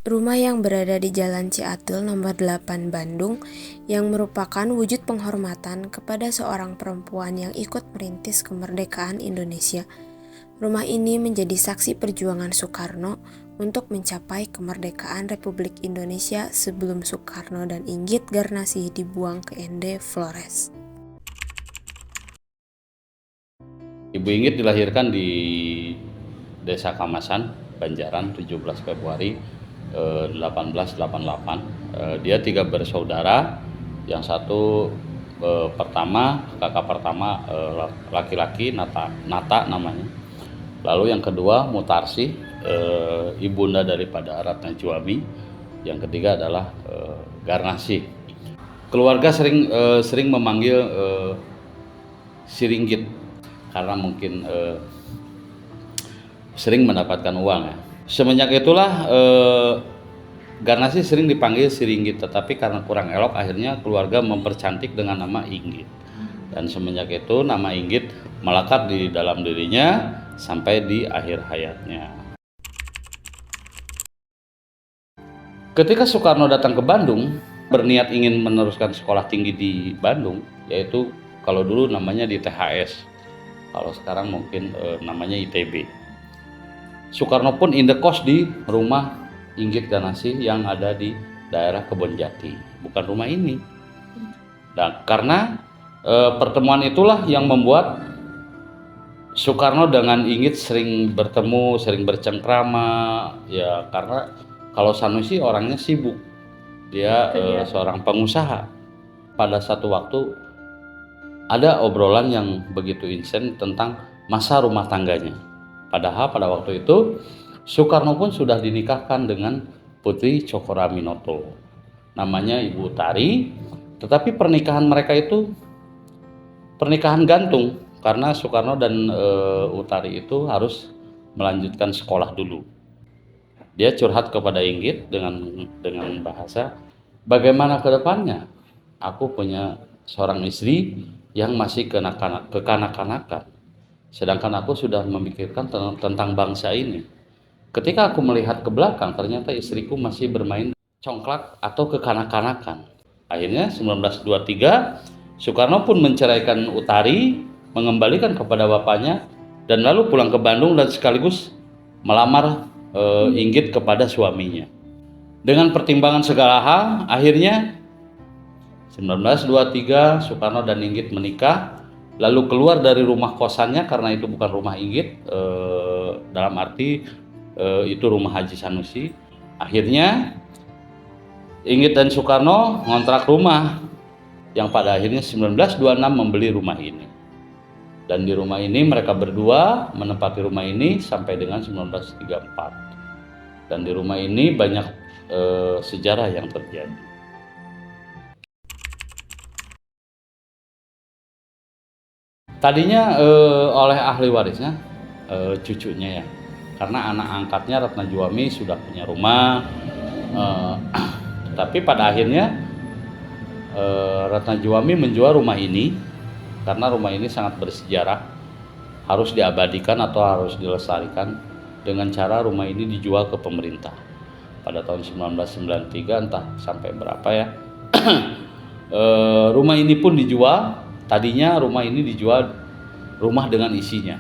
Rumah yang berada di Jalan Ciatul nomor 8 Bandung yang merupakan wujud penghormatan kepada seorang perempuan yang ikut merintis kemerdekaan Indonesia. Rumah ini menjadi saksi perjuangan Soekarno untuk mencapai kemerdekaan Republik Indonesia sebelum Soekarno dan Inggit Garnasih dibuang ke Ende Flores. Ibu Inggit dilahirkan di Desa Kamasan, Banjaran, 17 Februari 1888. Dia tiga bersaudara. Yang satu kakak pertama laki-laki, Nata namanya. Lalu yang kedua Mutarsi, ibunda daripada Ratna Juami. Yang ketiga adalah Garnasih. Keluarga sering memanggil Siringgit karena mungkin sering mendapatkan uang ya. Semenjak itulah Garnasih sering dipanggil Siringgit, tetapi karena kurang elok akhirnya keluarga mempercantik dengan nama Inggit. Dan semenjak itu nama Inggit melekat di dalam dirinya sampai di akhir hayatnya. Ketika Soekarno datang ke Bandung, berniat ingin meneruskan sekolah tinggi di Bandung, yaitu kalau dulu namanya di THS, kalau sekarang mungkin namanya ITB. Soekarno pun indekos di rumah Inggit Garnasih yang ada di daerah Kebonjati, bukan rumah ini. Dan karena pertemuan itulah yang membuat Soekarno dengan Inggit sering bertemu, sering bercengkrama, ya karena kalau Sanusi orangnya sibuk, dia seorang pengusaha. Pada satu waktu ada obrolan yang begitu insen tentang masa rumah tangganya. Padahal pada waktu itu Soekarno pun sudah dinikahkan dengan Putri Cokroaminoto, namanya Ibu Tari, tetapi pernikahan mereka itu pernikahan gantung karena Soekarno dan Utari itu harus melanjutkan sekolah dulu. Dia curhat kepada Inggit dengan bahasa, bagaimana ke depannya? Aku punya seorang istri yang masih kekanak-kanakan, sedangkan aku sudah memikirkan tentang bangsa ini. Ketika aku melihat ke belakang, ternyata istriku masih bermain congklak atau kekanak-kanakan. Akhirnya 1923, Soekarno pun menceraikan Utari, mengembalikan kepada bapaknya, dan lalu pulang ke Bandung dan sekaligus melamar Inggit kepada suaminya. Dengan pertimbangan segala hal, akhirnya 1923 Soekarno dan Inggit menikah, lalu keluar dari rumah kosannya karena itu bukan rumah Inggit, dalam arti itu rumah Haji Sanusi. Akhirnya Inggit dan Soekarno ngontrak rumah yang pada akhirnya 1926 membeli rumah ini. Dan di rumah ini mereka berdua menempati rumah ini sampai dengan 1934. Dan di rumah ini banyak sejarah yang terjadi. Tadinya oleh ahli warisnya cucunya ya, karena anak angkatnya Ratna Juami sudah punya rumah, tapi pada akhirnya Ratna Juami menjual rumah ini karena rumah ini sangat bersejarah, harus diabadikan atau harus dilestarikan dengan cara rumah ini dijual ke pemerintah pada tahun 1993 entah sampai berapa ya. Rumah ini pun dijual. Tadinya rumah ini dijual rumah dengan isinya,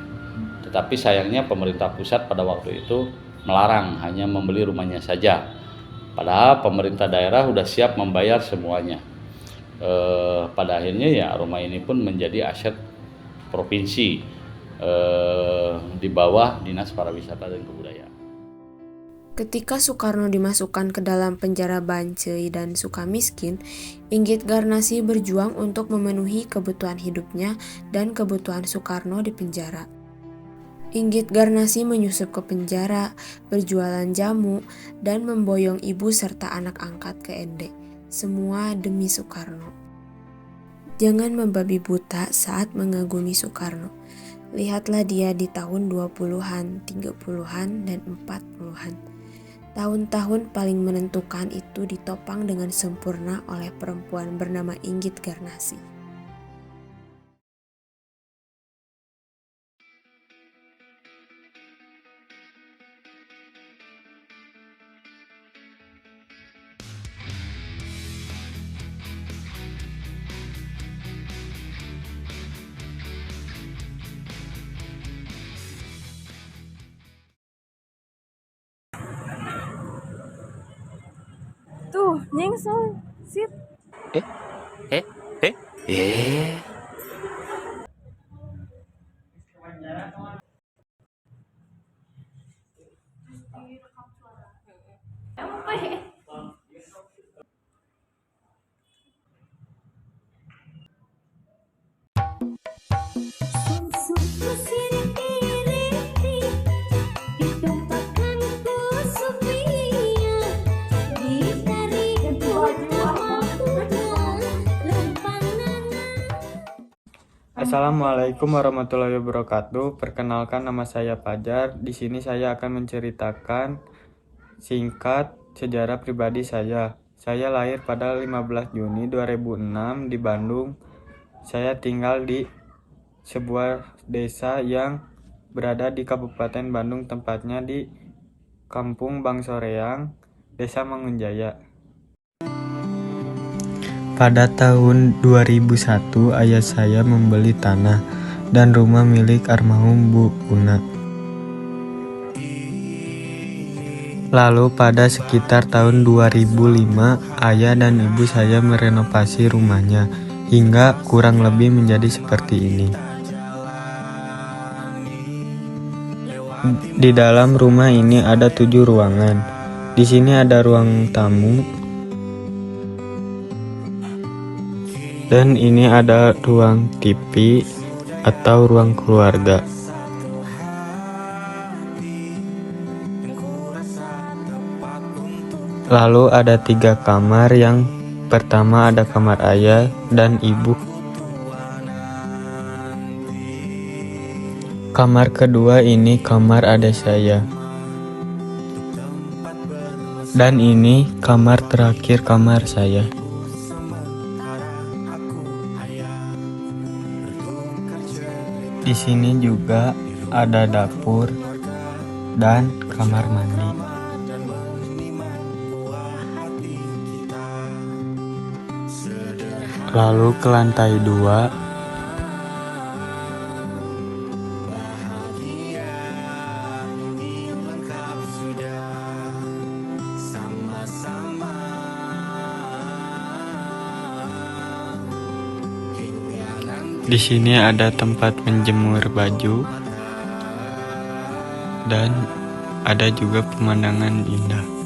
tetapi sayangnya pemerintah pusat pada waktu itu melarang, hanya membeli rumahnya saja. Padahal pemerintah daerah sudah siap membayar semuanya. Pada akhirnya ya rumah ini pun menjadi aset provinsi di bawah Dinas Pariwisata dan Kebudayaan. Ketika Soekarno dimasukkan ke dalam penjara Bancai dan Sukamiskin, Inggit Garnasih berjuang untuk memenuhi kebutuhan hidupnya dan kebutuhan Soekarno di penjara. Inggit Garnasih menyusup ke penjara, berjualan jamu, dan memboyong ibu serta anak angkat ke Ende. Semua demi Soekarno. Jangan membabi buta saat mengagumi Soekarno. Lihatlah dia di tahun 20-an, 30-an, dan 40-an. Tahun-tahun paling menentukan itu ditopang dengan sempurna oleh perempuan bernama Inggit Garnasih. Tuh, nyengso, sit. Eh, eh, eh, eh. Assalamualaikum warahmatullahi wabarakatuh. Perkenalkan, nama saya Fajar. Di sini saya akan menceritakan singkat sejarah pribadi saya. Saya lahir pada 15 Juni 2006 di Bandung. Saya tinggal di sebuah desa yang berada di Kabupaten Bandung, tempatnya di Kampung Bangsoreang, Desa Mangunjaya. Pada tahun 2001, ayah saya membeli tanah dan rumah milik almarhum Bu Una. Lalu pada sekitar tahun 2005, ayah dan ibu saya merenovasi rumahnya hingga kurang lebih menjadi seperti ini. Di dalam rumah ini ada 7 ruangan. Di sini ada ruang tamu, dan ini ada ruang TV atau ruang keluarga. Lalu ada 3 kamar. Yang pertama ada kamar ayah dan ibu. Kamar kedua ini kamar adik saya. Dan ini kamar terakhir, kamar saya. Di sini juga ada dapur dan kamar mandi. Lalu ke lantai 2. Di sini ada tempat menjemur baju dan ada juga pemandangan indah.